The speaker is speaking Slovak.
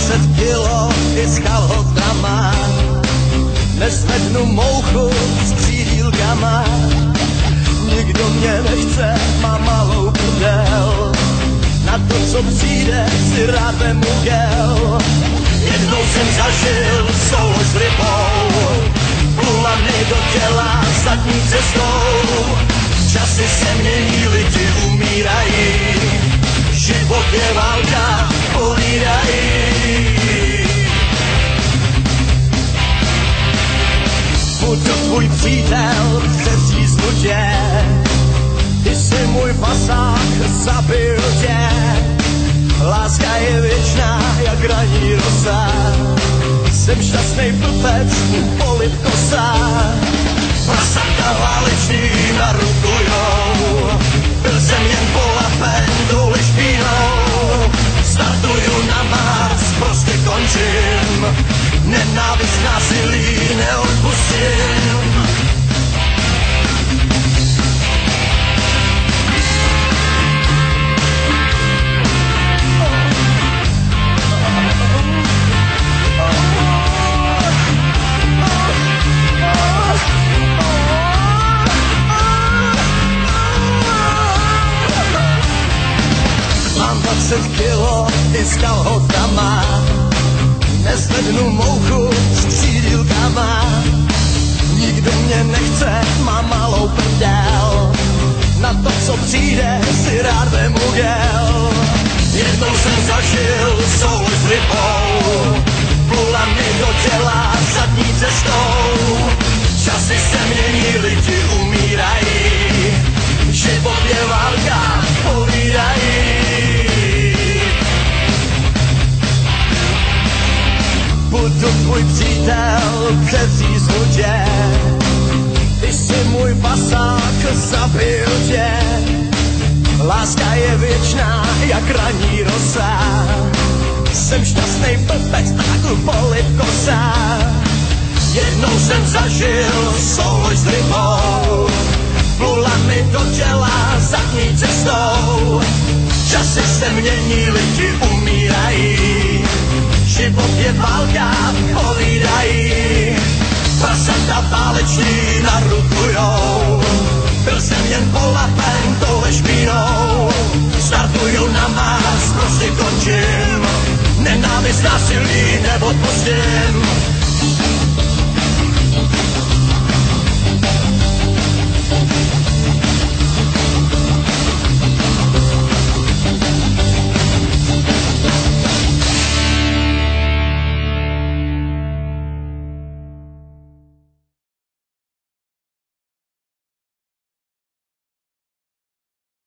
20 kilo i s kalhotama, nezvednu mouchu s křídílkama. Nikdo mě nechce, má malou prdel, na to, co přijde, si rád vemu gel. Jednou jsem zažil soulož s rybou, plula mi do těla zadní cestou. Časy se mění, lidi umírají, život je válka, povídají. Budu tvůj přítel, přeříznu tě, ty jsi můj pasák, zabiju tě. Láska je věčná, jak ranní rosa, jsem šťastnej blbec, polit kosa. Prasata váleční narukujou, byl jsem jen polapen tou špínou. Startuju na Mars, prostě končím, nenávist násilí neodpustím. Mám 20 kilo i s kalhotama, nezvednu mouchu s křídílkama. Nikdo mě nechce, mám malou prdel, na to, co přijde, si rád vemu gel. Jednou jsem zažil soulož s rybou, plula mi do těla zadní cestou. Časy se mění, lidi umírají, život je válka, povídají. Budu tvůj přítel, přeříznu tě, ty jsi můj pasák, zabiju tě. Láska je věčná, jak ranní rosa, jsem šťastnej blbec, tak polit kosa. Jednou jsem zažil soulož s rybou, plula mi do těla zadní cestou. Časy se mění, lidi umírají, život je válka, povídají.